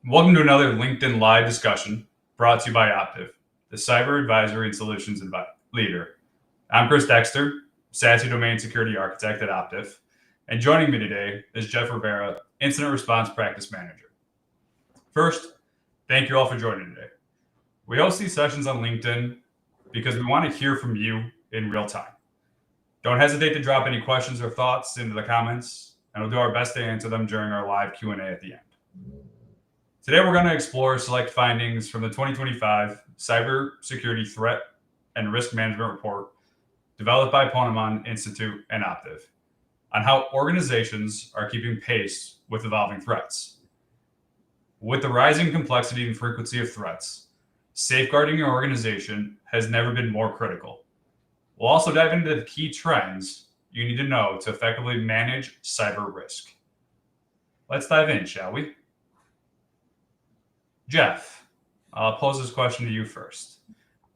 Welcome to another LinkedIn Live discussion brought to you by Optiv, the cyber advisory and solutions leader. I'm Chris Dexter, SASE domain security architect at Optiv, and joining me today is Geoff Rivera, incident response practice manager. First, thank you all for joining today. We host these sessions on LinkedIn because we want to hear from you in real time. Don't hesitate to drop any questions or thoughts into the comments, and we'll do our best to answer them during our live Q&A at the end. Today, we're going to explore select findings from the 2025 Cybersecurity Threat and Risk Management Report developed by Ponemon Institute and Optiv on how organizations are keeping pace with evolving threats. With the rising complexity and frequency of threats, safeguarding your organization has never been more critical. We'll also dive into the key trends you need to know to effectively manage cyber risk. Let's dive in, shall we? Geoff, I'll pose this question to you first.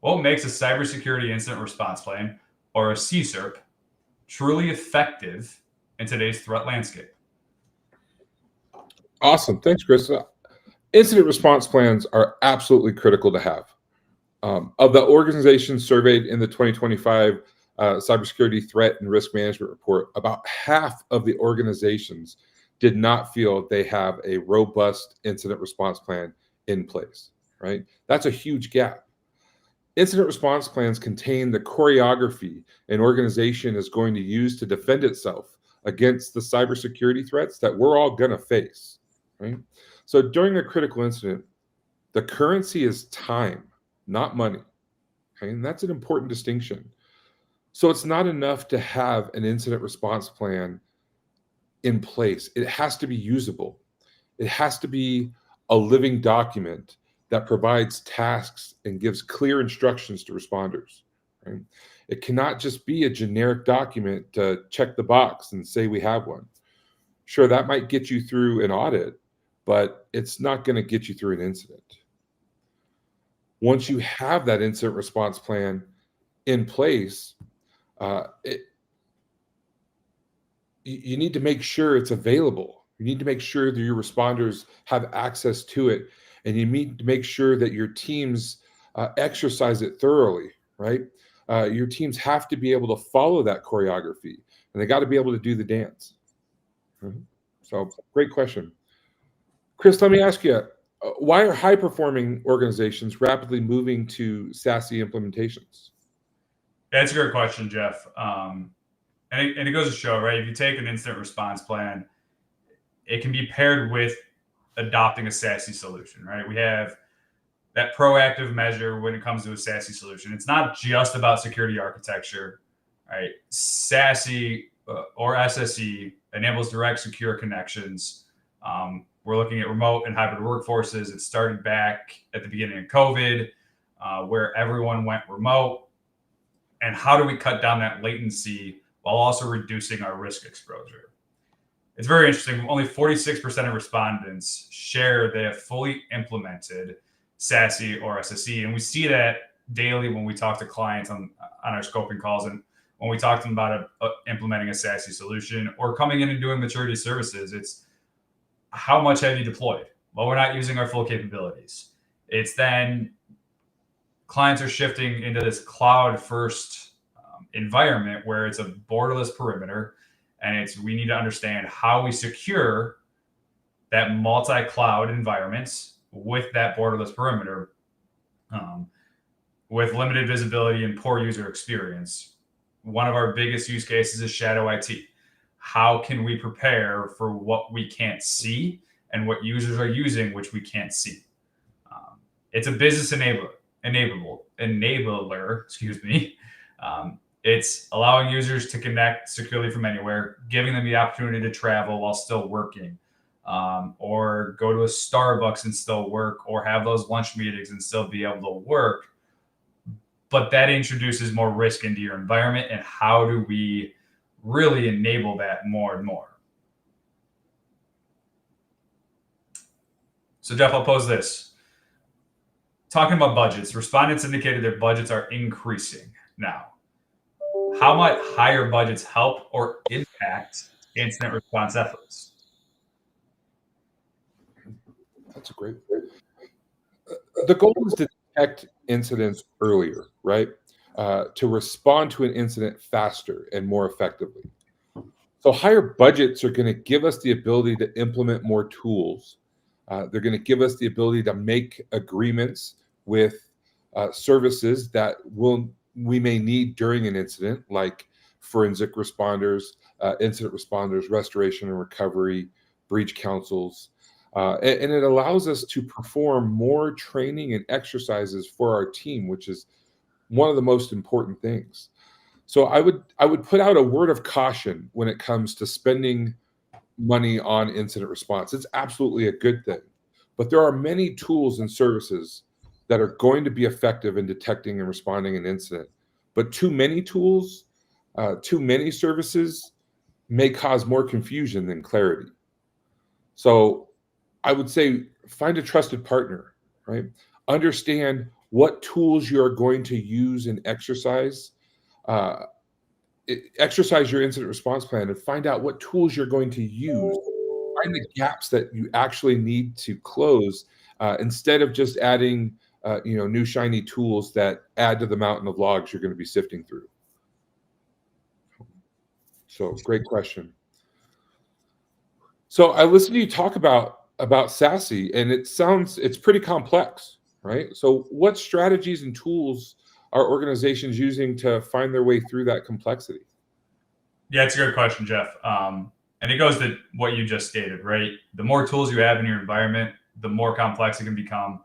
What makes a cybersecurity incident response plan, or a CSIRP, truly effective in today's threat landscape? Awesome. Thanks, Chris. Incident response plans are absolutely critical to have. Of the organizations surveyed in the 2025 Cybersecurity Threat and Risk Management Report, about half of the organizations did not feel they have a robust incident response plan in place, right? That's a huge gap. Incident response plans contain the choreography an organization is going to use to defend itself against the cybersecurity threats that we're all going to face, right? So during a critical incident, the currency is time, not money, okay? And that's an important distinction. So it's not enough to have an incident response plan in place. It has to be usable. It has to be a living document that provides tasks and gives clear instructions to responders, right? It cannot just be a generic document to check the box and say we have one. Sure, that might get you through an audit, but it's not going to get you through an incident. Once you have that incident response plan in place, you need to make sure it's available. You need to make sure that your responders have access to it, and you need to make sure that your teams exercise it thoroughly, right? Your teams have to be able to follow that choreography, and they got to be able to do the dance. Mm-hmm. So, great question. Chris, let me ask you, why are high-performing organizations rapidly moving to SASE implementations? That's a great question, Geoff. And it goes to show, right? If you take an incident response plan, it can be paired with adopting a SASE solution, right? We have that proactive measure when it comes to a SASE solution. It's not just about security architecture, right? SASE or SSE enables direct secure connections. We're looking at remote and hybrid workforces. It started back at the beginning of COVID, where everyone went remote. And how do we cut down that latency while also reducing our risk exposure? It's very interesting. Only 46% of respondents share they have fully implemented SASE or SSE. And we see that daily when we talk to clients on our scoping calls and when we talk to them about implementing a SASE solution or coming in and doing maturity services. It's how much have you deployed? Well, we're not using our full capabilities. It's then clients are shifting into this cloud-first environment where it's a borderless perimeter. And we need to understand how we secure that multi-cloud environments with that borderless perimeter, with limited visibility and poor user experience. One of our biggest use cases is shadow IT. How can we prepare for what we can't see and what users are using, which we can't see? It's a business enabler, excuse me. It's allowing users to connect securely from anywhere, giving them the opportunity to travel while still working, or go to a Starbucks and still work, or have those lunch meetings and still be able to work. But that introduces more risk into your environment. And how do we really enable that more and more? So, Geoff, I'll pose this. Talking about budgets, respondents indicated their budgets are increasing now. How might higher budgets help or impact incident response efforts? That's a great. The goal is to detect incidents earlier, right? To respond to an incident faster and more effectively. So higher budgets are going to give us the ability to implement more tools. They're going to give us the ability to make agreements with services that we may need during an incident, like forensic responders, incident responders, restoration and recovery, breach counsels. And it allows us to perform more training and exercises for our team, which is one of the most important things. So I would put out a word of caution when it comes to spending money on incident response. It's absolutely a good thing, but there are many tools and services that are going to be effective in detecting and responding an incident. But too many tools, too many services may cause more confusion than clarity. So I would say find a trusted partner, right? Understand what tools you're going to use and exercise. Uh, Exercise your incident response plan and find out what tools you're going to use. Find the gaps that you actually need to close instead of just adding, new shiny tools that add to the mountain of logs you're going to be sifting through. So, great question. So, I listened to you talk about SASE, and it's pretty complex, right? So, what strategies and tools are organizations using to find their way through that complexity? Yeah, it's a good question, Geoff. And it goes to what you just stated, right? The more tools you have in your environment, the more complex it can become.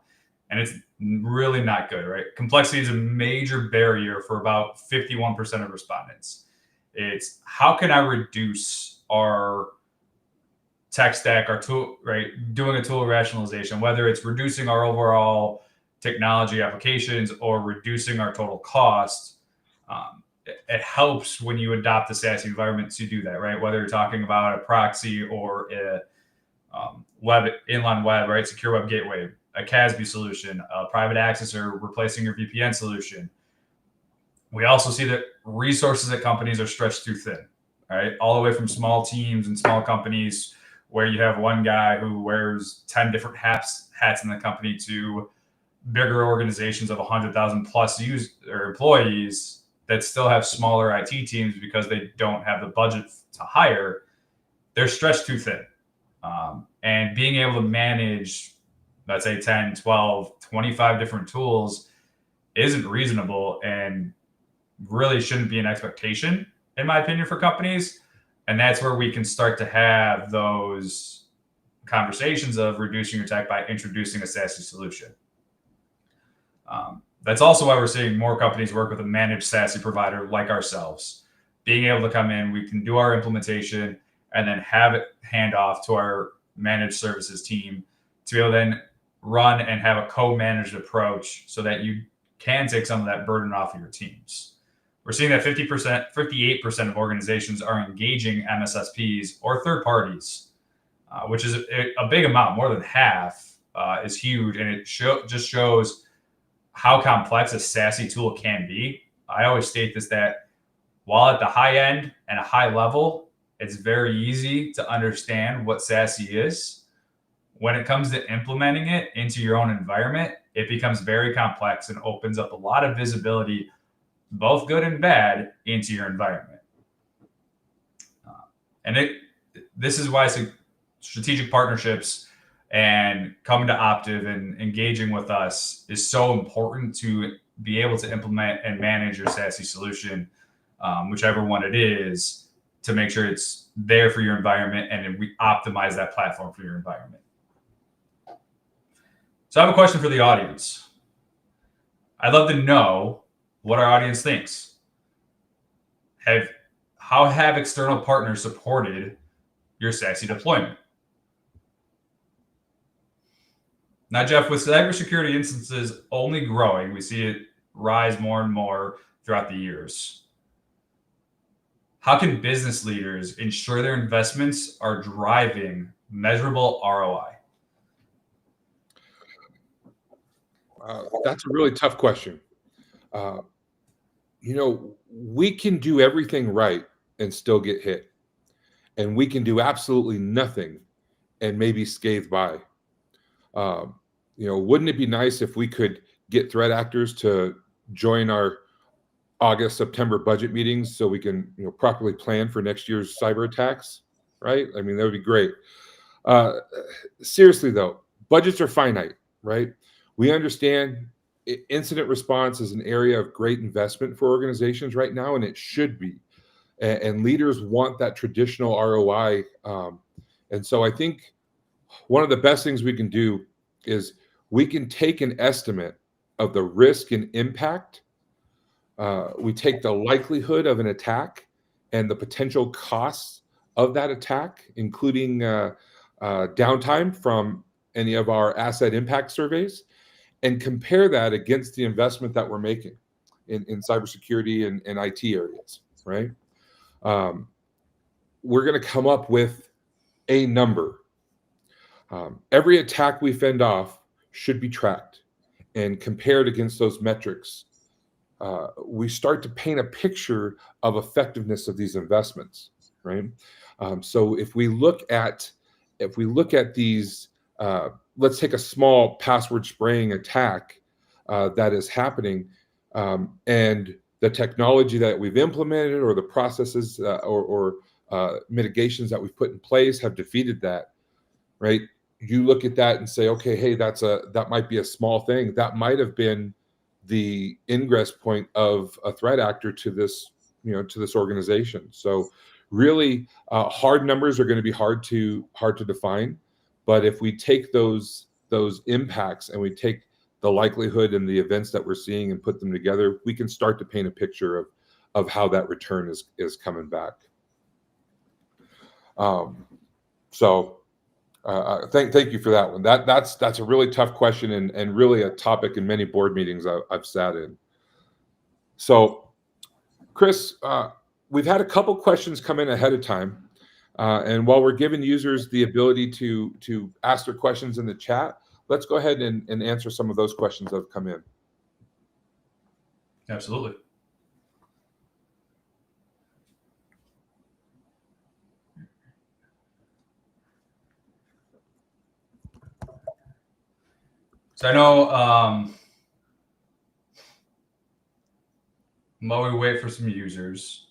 And it's really not good, right? Complexity is a major barrier for about 51% of respondents. It's how can I reduce our tech stack, our tool, right? Doing a tool rationalization, whether it's reducing our overall technology applications or reducing our total cost. It helps when you adopt the SASE environment to do that, right? Whether you're talking about a proxy or a inline web, right? Secure web gateway, a CASB solution, a private access, or replacing your VPN solution. We also see that resources at companies are stretched too thin, right? All the way from small teams and small companies where you have one guy who wears 10 different hats in the company to bigger organizations of 100,000 plus employees that still have smaller IT teams because they don't have the budget to hire. They're stretched too thin. And being able to manage, let's say 10, 12, 25 different tools isn't reasonable and really shouldn't be an expectation, in my opinion, for companies. And that's where we can start to have those conversations of reducing your tech by introducing a SASE solution. That's also why we're seeing more companies work with a managed SASE provider like ourselves. Being able to come in, we can do our implementation and then have it hand off to our managed services team to be able to then run and have a co-managed approach so that you can take some of that burden off of your teams. We're seeing that 58% of organizations are engaging MSSPs or third parties, which is a big amount. More than half is huge, and it just shows how complex a SASE tool can be. I always state this, that while at the high end and a high level, it's very easy to understand what SASE is. When it comes to implementing it into your own environment, it becomes very complex and opens up a lot of visibility, both good and bad, into your environment. This is why strategic partnerships and coming to Optiv and engaging with us is so important to be able to implement and manage your SASE solution, whichever one it is, to make sure it's there for your environment and we optimize that platform for your environment. So I have a question for the audience. I'd love to know what our audience thinks. How have external partners supported your SASE deployment? Now, Geoff, with cybersecurity instances only growing, we see it rise more and more throughout the years. How can business leaders ensure their investments are driving measurable ROI? That's a really tough question. We can do everything right and still get hit, and we can do absolutely nothing and maybe scathe by. Wouldn't it be nice if we could get threat actors to join our August, September budget meetings so we can properly plan for next year's cyber attacks, right? I mean, that would be great. Seriously though, budgets are finite, right? We understand incident response is an area of great investment for organizations right now, and it should be. And leaders want that traditional ROI. And so I think one of the best things we can do is we can take an estimate of the risk and impact. We take the likelihood of an attack and the potential costs of that attack, including downtime from any of our asset impact surveys, and compare that against the investment that we're making in cybersecurity and IT areas, right? We're going to come up with a number. Every attack we fend off should be tracked and compared against those metrics. We start to paint a picture of effectiveness of these investments, right? So if we look at these, let's take a small password spraying attack that is happening, and the technology that we've implemented or the processes or mitigations that we've put in place have defeated that, right? You look at that and say, okay, hey, that might be a small thing. That might have been the ingress point of a threat actor to this, to this organization. So really, hard numbers are going to be hard to define. But if we take those impacts and we take the likelihood and the events that we're seeing and put them together, we can start to paint a picture of how that return is coming back. Thank you for that one. That's a really tough question and really a topic in many board meetings I've sat in. So, Chris, we've had a couple questions come in ahead of time, and while we're giving users the ability to ask their questions in the chat, let's go ahead and answer some of those questions that have come in. Absolutely. So I know while we wait for some users,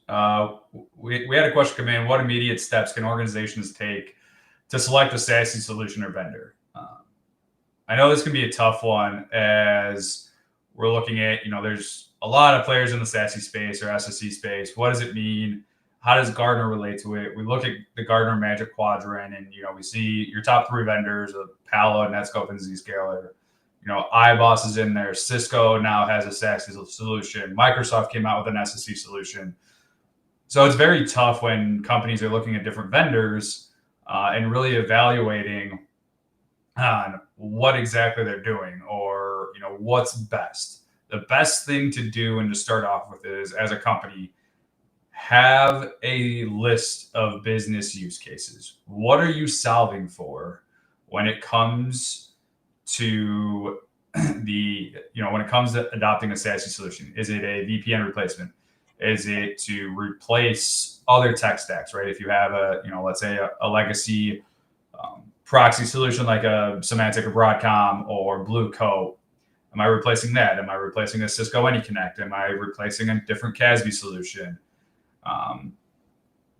we had a question come in. What immediate steps can organizations take to select a SASE solution or vendor? I know this can be a tough one as we're looking at, there's a lot of players in the SASE space or SSE space. What does it mean? How does Gartner relate to it? We look at the Gartner Magic Quadrant and, we see your top 3 vendors of Palo, Netscope, and Zscaler. iBoss is in there. Cisco now has a SASE solution. Microsoft came out with an SSE solution. So it's very tough when companies are looking at different vendors and really evaluating on what exactly they're doing or, what's best. The best thing to do and to start off with is, as a company, have a list of business use cases. What are you solving for when it comes to when it comes to adopting a SASE solution? Is it a VPN replacement? Is it to replace other tech stacks, right? If you have let's say a legacy proxy solution like a Symantec or Broadcom or Blue Coat, am I replacing that? Am I replacing a Cisco AnyConnect? Am I replacing a different CASB solution?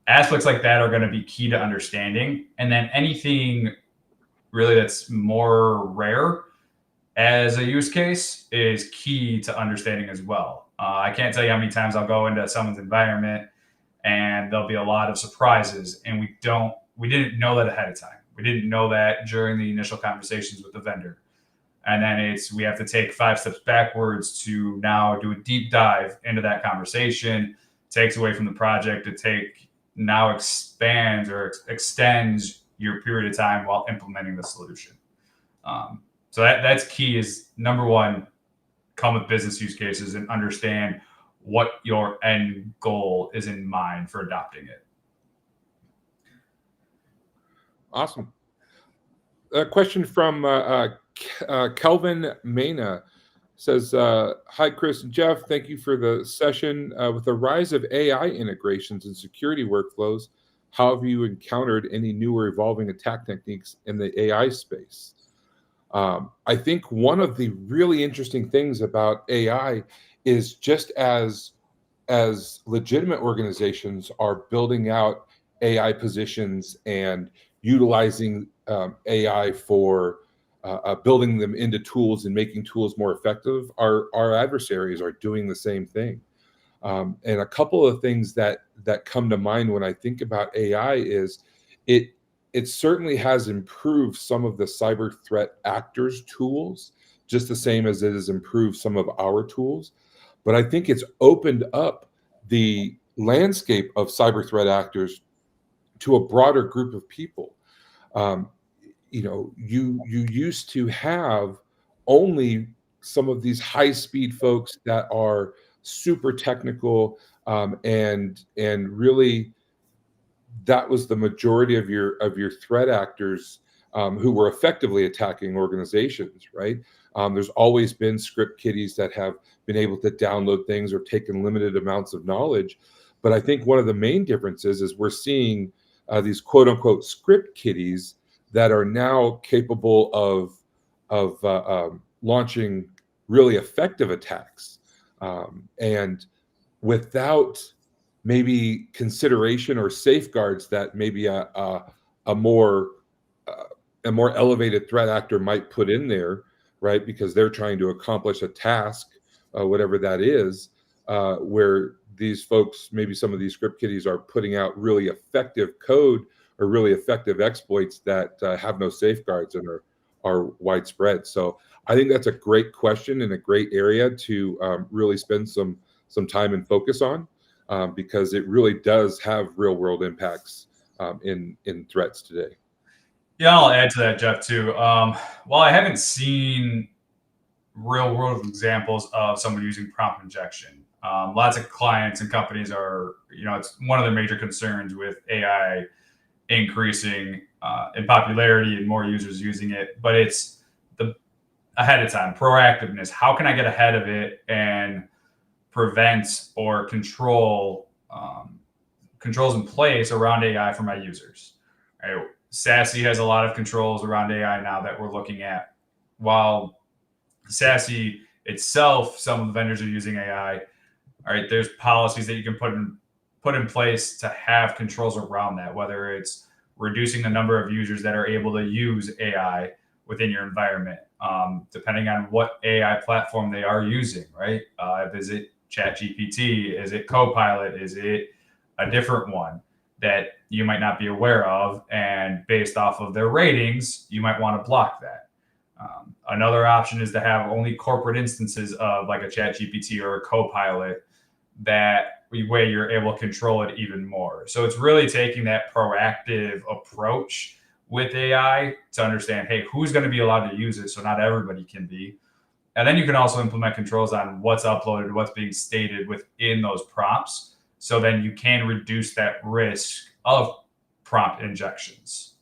Aspects like that are going to be key to understanding. And then anything really that's more rare as a use case is key to understanding as well. I can't tell you how many times I'll go into someone's environment and there'll be a lot of surprises, and we didn't know that ahead of time. We didn't know that during the initial conversations with the vendor. And then we have to take 5 steps backwards to now do a deep dive into that conversation. Takes away from the project. Now expands or extends your period of time while implementing the solution. So that's key is, number one, come with business use cases and understand what your end goal is in mind for adopting it. Awesome. A question from Kelvin Mena says, hi, Chris and Geoff. Thank you for the session. With the rise of AI integrations and security workflows, how have you encountered any new or evolving attack techniques in the AI space? I think one of the really interesting things about AI is just as legitimate organizations are building out AI positions and utilizing AI for building them into tools and making tools more effective, our adversaries are doing the same thing. And a couple of things that come to mind when I think about AI is it it certainly has improved some of the cyber threat actors' tools, just the same as it has improved some of our tools. But I think it's opened up the landscape of cyber threat actors to a broader group of people. Um, you used to have only some of these high speed folks that are super technical, and really that was the majority of your threat actors, who were effectively attacking organizations, right? There's always been script kiddies that have been able to download things or taken limited amounts of knowledge. But I think one of the main differences is we're seeing these quote unquote script kiddies that are now capable of launching really effective attacks, and without maybe consideration or safeguards that maybe a more uh, a more elevated threat actor might put in there, right? Because they're trying to accomplish a task, whatever that is, where these folks, maybe some of these script kiddies, are putting out really effective code or really effective exploits that have no safeguards and are widespread. So I think that's a great question and a great area to really spend some time and focus on, because it really does have real world impacts in threats today. Yeah, I'll add to that, Geoff, too. While I haven't seen real world examples of someone using prompt injection, lots of clients and companies are, it's one of their major concerns with AI increasing in popularity and more users using it. But it's the ahead of time proactiveness. How can I get ahead of it and prevent or controls in place around AI for my users? Right? SASE has a lot of controls around AI now that we're looking at. While SASE itself, some of the vendors are using AI. All right, there's policies that you can put in place to have controls around that, whether it's reducing the number of users that are able to use AI within your environment, depending on what AI platform they are using, right? Is it ChatGPT? Is it Copilot? Is it a different one that you might not be aware of? And based off of their ratings, you might want to block that. Another option is to have only corporate instances of like a ChatGPT or a Copilot, that way you're able to control it even more. So it's really taking that proactive approach with AI to understand, hey, who's going to be allowed to use it, so not everybody can be. And then you can also implement controls on what's uploaded, what's being stated within those prompts. So then you can reduce that risk of prompt injections.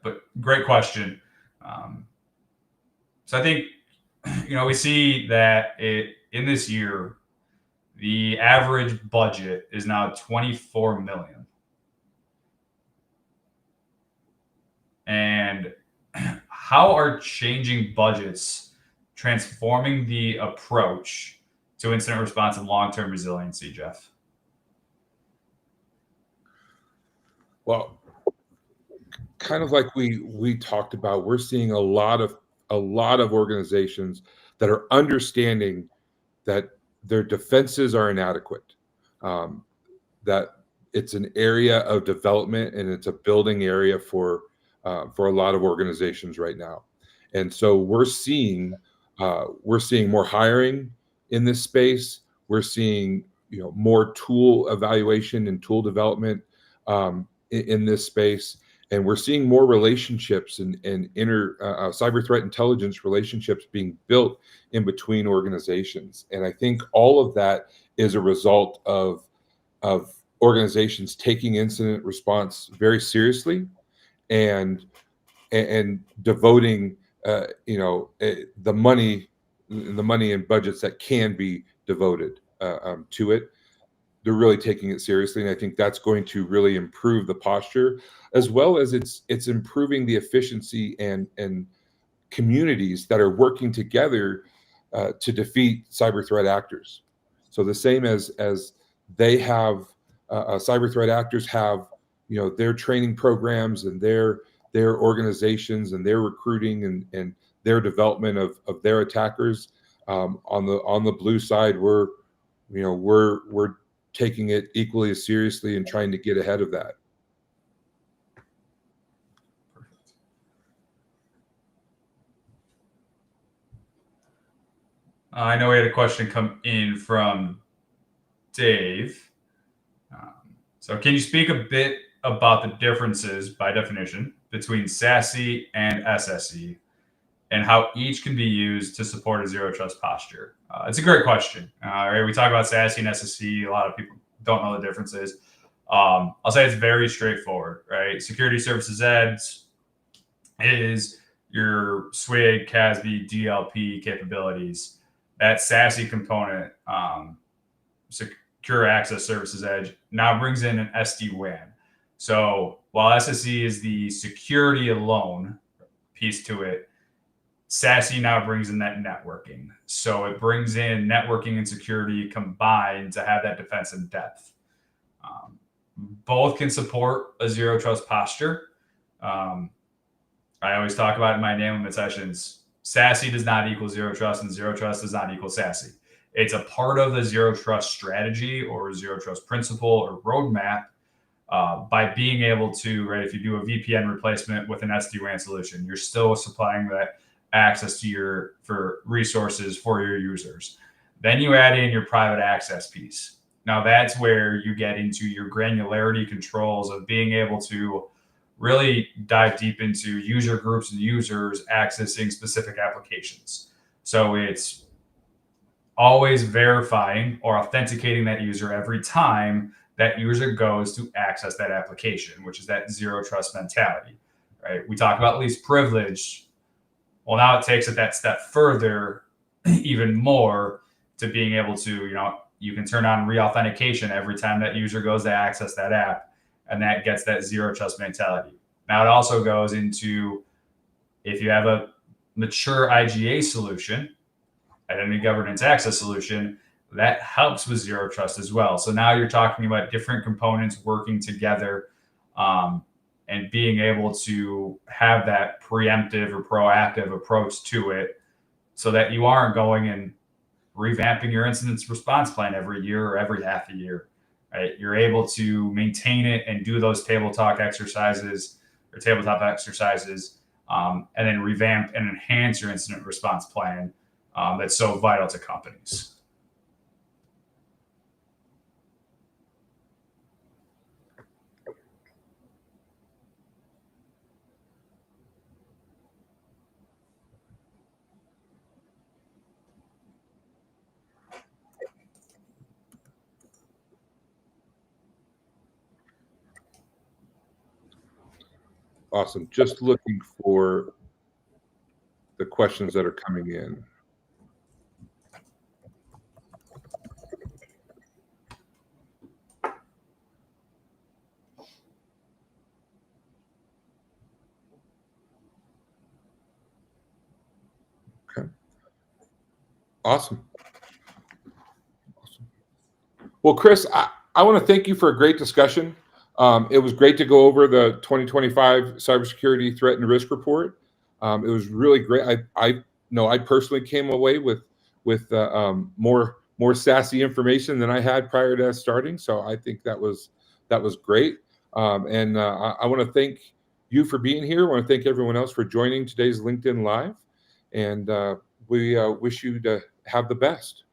But great question. So I think, we see that in this year, the average budget is now 24 million. And how are changing budgets transforming the approach to incident response and long-term resiliency, Geoff? Well, kind of like we talked about, we're seeing a lot of organizations that are understanding that their defenses are inadequate, that it's an area of development and it's a building area for a lot of organizations right now. And so we're seeing more hiring in this space. We're seeing more tool evaluation and tool development in this space, and we're seeing more relationships and inner cyber threat intelligence relationships being built in between organizations. And I think all of that is a result of organizations taking incident response very seriously, and devoting the money and budgets that can be devoted to it. they're really taking it seriously, and I think that's going to really improve the posture, as well as it's improving the efficiency and communities that are working together to defeat cyber threat actors. So the same as they have cyber threat actors have, their training programs and their organizations and their recruiting and their development of their attackers. On the blue side, we're taking it equally as seriously and trying to get ahead of that. Perfect. I know we had a question come in from Dave. So can you speak a bit about the differences, by definition, between SASE and SSE, and how each can be used to support a zero trust posture? It's a great question. Right? We talk about SASE and SSE. A lot of people don't know the differences. I'll say it's very straightforward, right? Security Services Edge is your SWG, CASB, DLP capabilities. That SASE component, Secure Access Services Edge, now brings in an SD-WAN. So while SSE is the security alone piece to it, SASE now brings in that networking. So it brings in networking and security combined to have that defense in depth. Both can support a zero trust posture. I always talk about in my enablement sessions, SASE does not equal zero trust and zero trust does not equal SASE. It's a part of the zero trust strategy or zero trust principle or roadmap by being able to, right, if you do a VPN replacement with an SD-WAN solution, you're still supplying that access to for resources for your users. Then you add in your private access piece. Now that's where you get into your granularity controls of being able to really dive deep into user groups and users accessing specific applications. So it's always verifying or authenticating that user every time that user goes to access that application, which is that zero trust mentality, right? We talk about least privilege. Well, now it takes it that step further, even more, to being able to, you can turn on re-authentication every time that user goes to access that app, and that gets that zero trust mentality. Now it also goes into, if you have a mature IGA solution, identity governance access solution, that helps with zero trust as well. So now you're talking about different components working together and being able to have that preemptive or proactive approach to it so that you aren't going and revamping your incident response plan every year or every half a year, right? You're able to maintain it and do those tabletop exercises and then revamp and enhance your incident response plan that's so vital to companies. Awesome. Just looking for the questions that are coming in. Okay. Awesome. Well, Chris, I want to thank you for a great discussion. It was great to go over the 2025 Cybersecurity Threat and Risk Report. It was really great. I know I personally came away with more SASE information than I had prior to starting. So I think that was great. And I want to thank you for being here. I want to thank everyone else for joining today's LinkedIn Live. And we wish you to have the best.